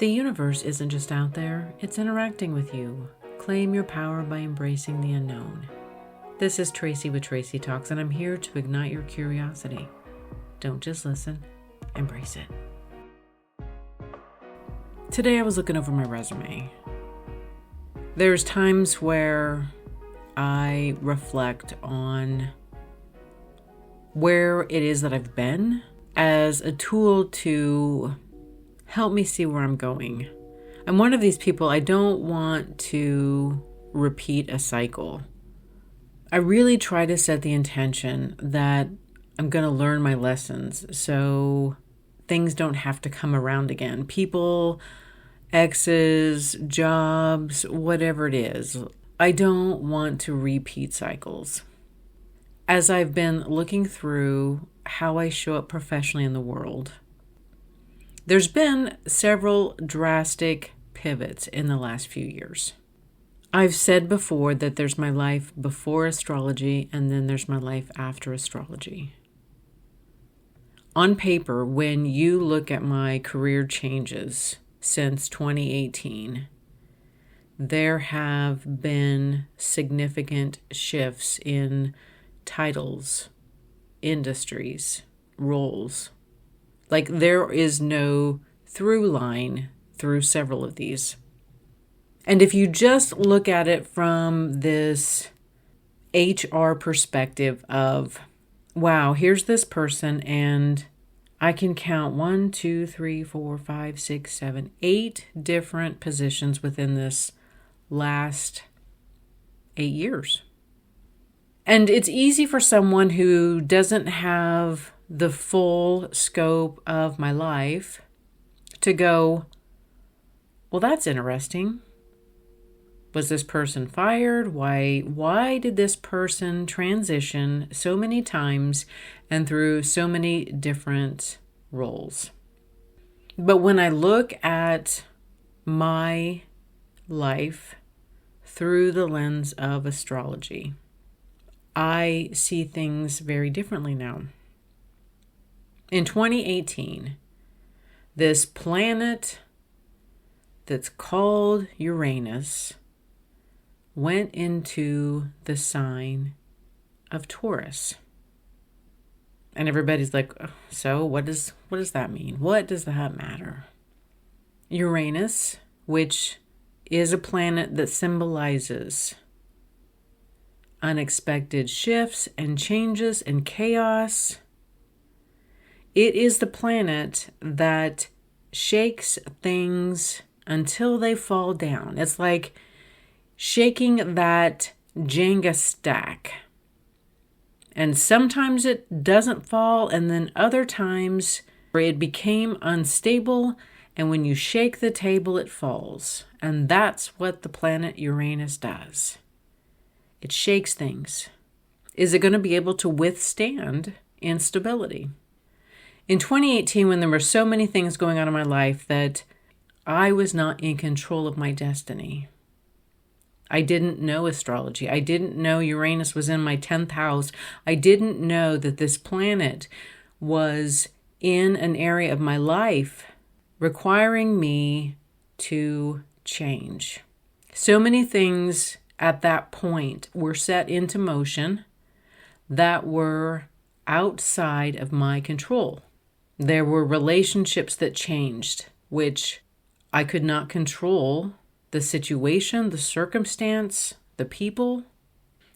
The universe isn't just out there, it's interacting with you. Claim your power by embracing the unknown. This is Tracy with Tracy Talks, and I'm here to ignite your curiosity. Don't just listen, embrace it. Today I was looking over my resume. There's times where I reflect on where it is that I've been as a tool to help me see where I'm going. I'm one of these people, I don't want to repeat a cycle. I really try to set the intention that I'm going to learn my lessons so things don't have to come around again. People, exes, jobs, whatever it is. I don't want to repeat cycles. As I've been looking through how I show up professionally in the world, there's been several drastic pivots in the last few years. I've said before that there's my life before astrology and then there's my life after astrology. On paper, when you look at my career changes since 2018, there have been significant shifts in titles, industries, roles. Like there is no through line through several of these. And if you just look at it from this HR perspective of, wow, here's this person and I can count 1, 2, 3, 4, 5, 6, 7, 8 different positions within this last 8 years. And it's easy for someone who doesn't have the full scope of my life to go, well, that's interesting. Was this person fired? Why did this person transition so many times and through so many different roles? But when I look at my life through the lens of astrology, I see things very differently now. In 2018, this planet that's called Uranus went into the sign of Taurus. And everybody's like, oh, so what does that mean? What does that matter? Uranus, which is a planet that symbolizes unexpected shifts and changes and chaos. It is the planet that shakes things until they fall down. It's like shaking that Jenga stack. And sometimes it doesn't fall, and then other times it became unstable, and when you shake the table, it falls. And that's what the planet Uranus does. It shakes things. Is it going to be able to withstand instability? In 2018, when there were so many things going on in my life that I was not in control of my destiny. I didn't know astrology. I didn't know Uranus was in my 10th house. I didn't know that this planet was in an area of my life requiring me to change. So many things at that point were set into motion that were outside of my control. There were relationships that changed, which I could not control the situation, the circumstance, the people.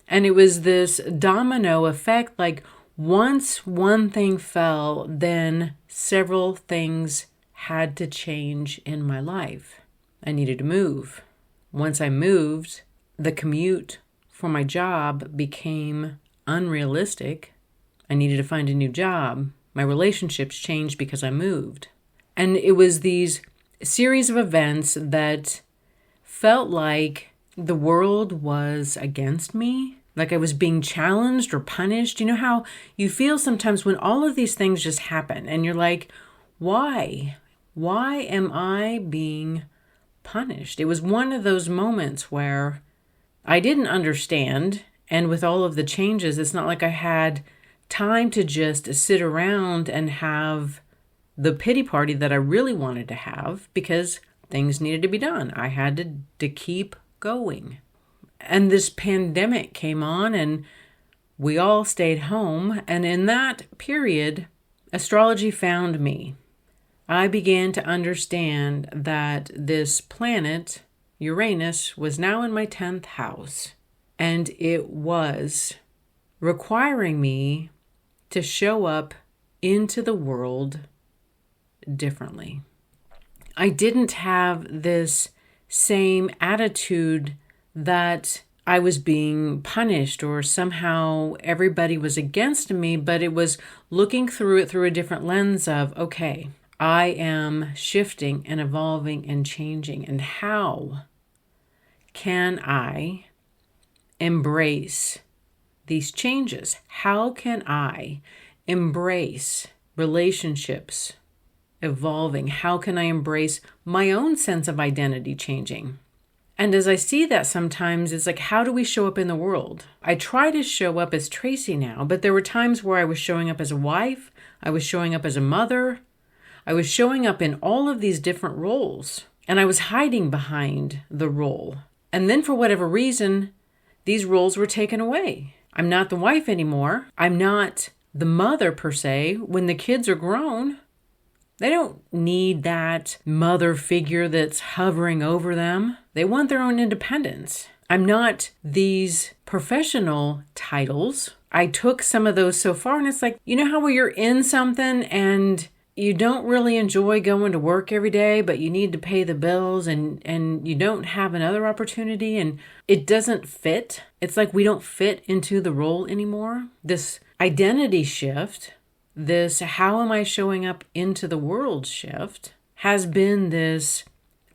And it was this domino effect, like once one thing fell, then several things had to change in my life. I needed to move. Once I moved, the commute for my job became unrealistic. I needed to find a new job. My relationships changed because I moved. And it was these series of events that felt like the world was against me, like I was being challenged or punished. You know how you feel sometimes when all of these things just happen and you're like, why? Why am I being punished? It was one of those moments where I didn't understand. And with all of the changes, it's not like I had time to just sit around and have the pity party that I really wanted to have, because things needed to be done. I had to keep going. And this pandemic came on and we all stayed home. And in that period, astrology found me. I began to understand that this planet, Uranus, was now in my 10th house. And it was requiring me to show up into the world differently. I didn't have this same attitude that I was being punished or somehow everybody was against me, but it was looking through it through a different lens of, okay, I am shifting and evolving and changing. And how can I embrace these changes? How can I embrace relationships evolving? How can I embrace my own sense of identity changing? And as I see that sometimes, it's like, how do we show up in the world? I try to show up as Tracy now, but there were times where I was showing up as a wife, I was showing up as a mother, I was showing up in all of these different roles, and I was hiding behind the role. And then for whatever reason, these roles were taken away. I'm not the wife anymore. I'm not the mother per se. When the kids are grown, they don't need that mother figure that's hovering over them. They want their own independence. I'm not these professional titles. I took some of those so far, and it's like, you know how where you're in something and you don't really enjoy going to work every day, but you need to pay the bills and you don't have another opportunity and it doesn't fit. It's like we don't fit into the role anymore. This identity shift, this how am I showing up into the world shift has been this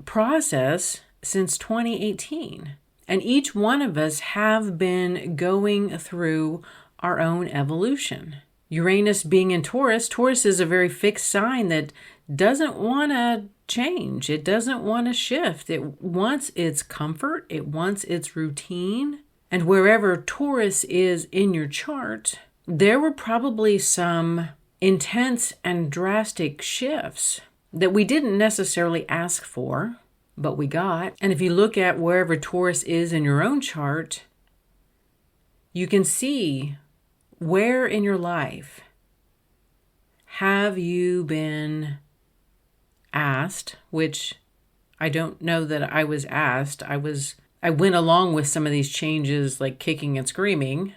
process since 2018. And each one of us have been going through our own evolution. Uranus being in Taurus, Taurus is a very fixed sign that doesn't want to change. It doesn't want to shift. It wants its comfort. It wants its routine. And wherever Taurus is in your chart, there were probably some intense and drastic shifts that we didn't necessarily ask for, but we got. And if you look at wherever Taurus is in your own chart, you can see where in your life have you been asked, which I don't know that I was asked. I went along with some of these changes like kicking and screaming.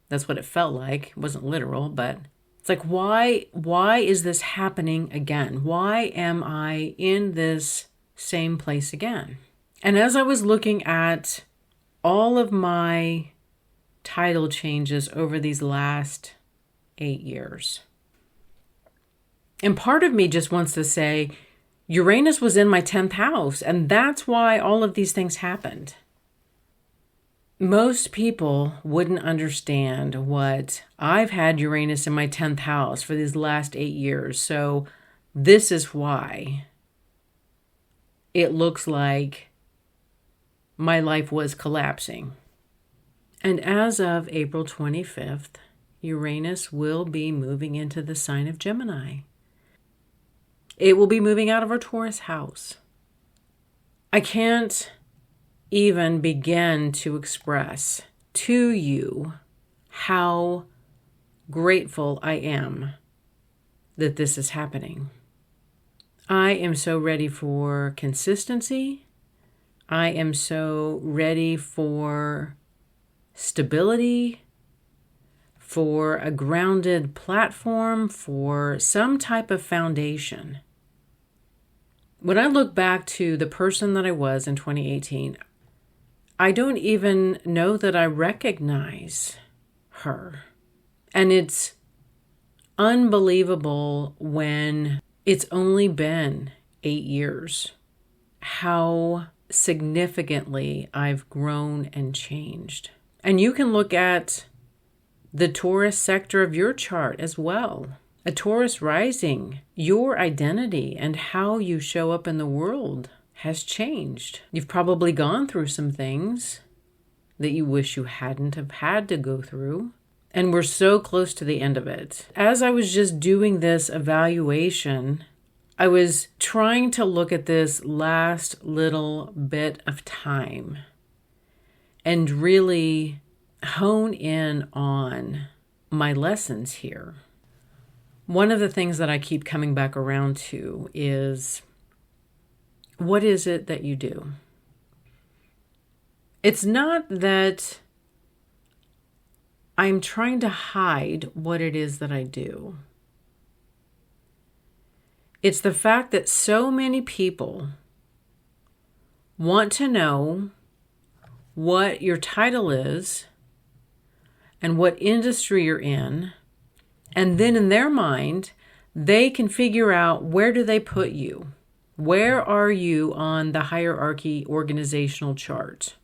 That's what it felt like. It wasn't literal, but it's like, why is this happening again? Why am I in this same place again? And as I was looking at all of my title changes over these last 8 years, and part of me just wants to say, Uranus was in my 10th house, and that's why all of these things happened. Most people wouldn't understand what I've had Uranus in my 10th house for these last 8 years. So this is why it looks like my life was collapsing. And as of April 25th, Uranus will be moving into the sign of Gemini. It will be moving out of our Taurus house. I can't even begin to express to you how grateful I am that this is happening. I am so ready for consistency. I am so ready for stability, for a grounded platform, for some type of foundation. When I look back to the person that I was in 2018, I don't even know that I recognize her. And it's unbelievable when it's only been 8 years, how significantly I've grown and changed. And you can look at the Taurus sector of your chart as well. A Taurus rising, your identity and how you show up in the world has changed. You've probably gone through some things that you wish you hadn't have had to go through. And we're so close to the end of it. As I was just doing this evaluation I was trying to look at this last little bit of time and really hone in on my lessons here. One of the things that I keep coming back around to is, what is it that you do? It's not that I'm trying to hide what it is that I do. It's the fact that so many people want to know what your title is and what industry you're in, and then in their mind, they can figure out, where do they put you? Where are you on the hierarchy organizational chart?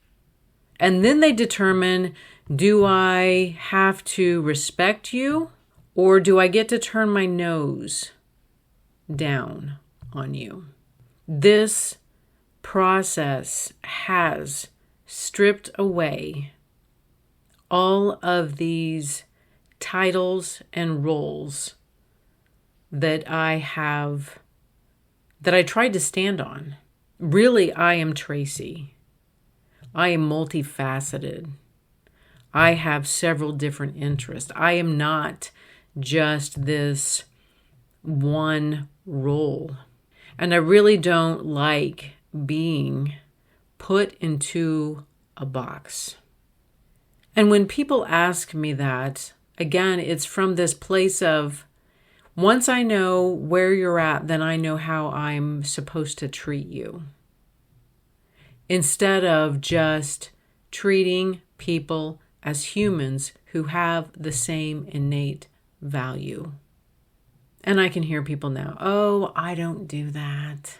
And then they determine, do I have to respect you, or do I get to turn my nose down on you? This process has stripped away all of these titles and roles that I tried to stand on. Really, I am Tracy. I am multifaceted. I have several different interests. I am not just this one role. And I really don't like being put into a box. And when people ask me that, again, it's from this place of, once I know where you're at, then I know how I'm supposed to treat you. Instead of just treating people as humans who have the same innate value. And I can hear people now, oh, I don't do that.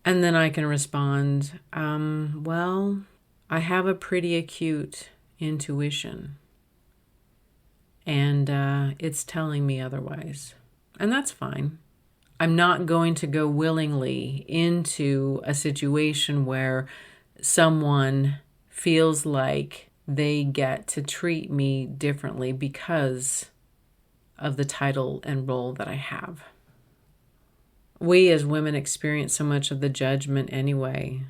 And then I can respond, well, I have a pretty acute intuition. And it's telling me otherwise. And that's fine. I'm not going to go willingly into a situation where someone feels like they get to treat me differently because of the title and role that I have. We as women experience so much of the judgment anyway,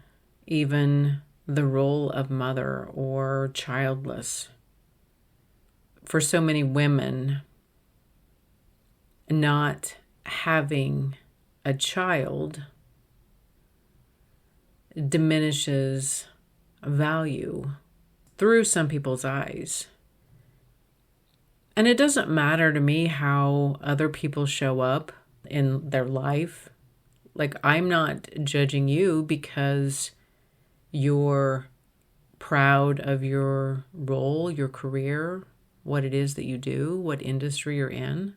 even the role of mother or childless. For so many women, not having a child diminishes value through some people's eyes. And it doesn't matter to me how other people show up in their life. Like, I'm not judging you because you're proud of your role, your career, what it is that you do, what industry you're in.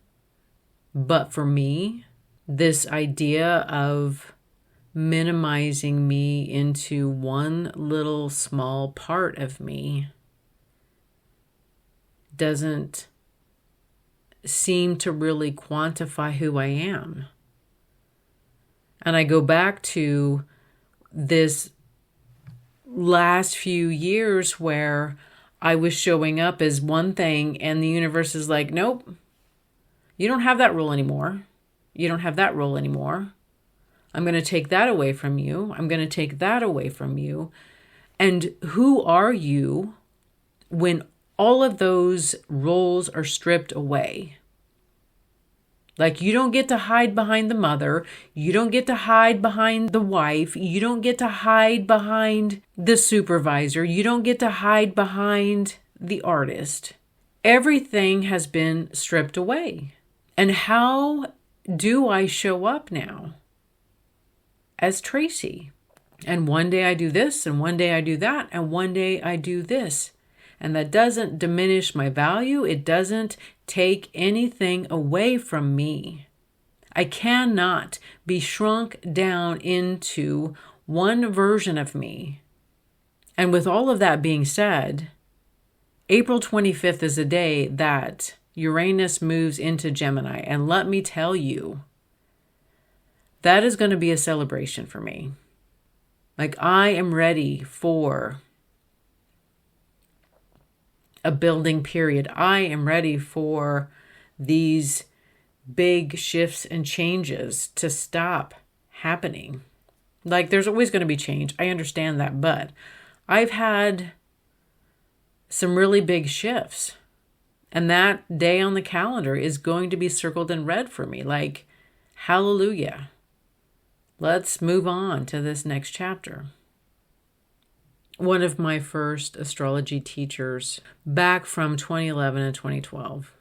But for me, this idea of minimizing me into one little small part of me doesn't seem to really quantify who I am. And I go back to this last few years where I was showing up as one thing and the universe is like, nope, you don't have that role anymore. You don't have that role anymore. I'm going to take that away from you. I'm going to take that away from you. And who are you when all of those roles are stripped away? Like, you don't get to hide behind the mother. You don't get to hide behind the wife. You don't get to hide behind the supervisor. You don't get to hide behind the artist. Everything has been stripped away. And how do I show up now as Tracy? And one day I do this, and one day I do that, and one day I do this. And that doesn't diminish my value. It doesn't take anything away from me. I cannot be shrunk down into one version of me. And with all of that being said, April 25th is a day that Uranus moves into Gemini. And let me tell you, that is going to be a celebration for me. Like, I am ready for a building period. I am ready for these big shifts and changes to stop happening. Like, there's always going to be change. I understand that, but I've had some really big shifts. And that day on the calendar is going to be circled in red for me. Like, hallelujah. Let's move on to this next chapter. One of my first astrology teachers back from 2011 and 2012.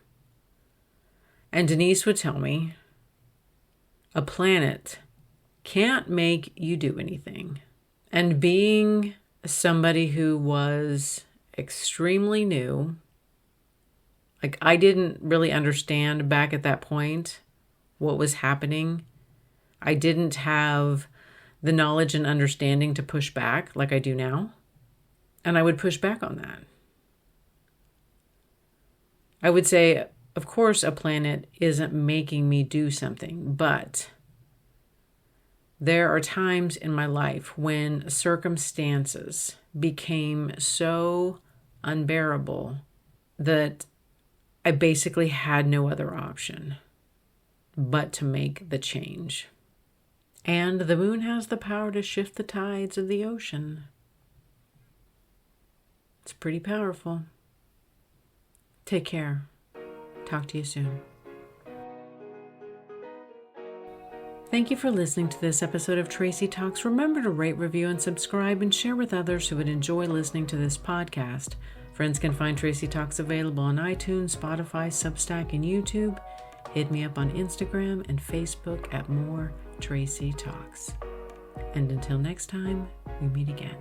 And Denise would tell me, a planet can't make you do anything. And being somebody who was extremely new, like I didn't really understand back at that point what was happening. I didn't have the knowledge and understanding to push back like I do now. And I would push back on that. I would say, of course, a planet isn't making me do something, but there are times in my life when circumstances became so unbearable that I basically had no other option but to make the change. And the moon has the power to shift the tides of the ocean. It's pretty powerful. Take care. Talk to you soon. Thank you for listening to this episode of Tracy Talks. Remember to rate, review, and subscribe, and share with others who would enjoy listening to this podcast. Friends can find Tracy Talks available on iTunes, Spotify, Substack, and YouTube. Hit me up on Instagram and Facebook at More Tracy Talks. And until next time, we meet again.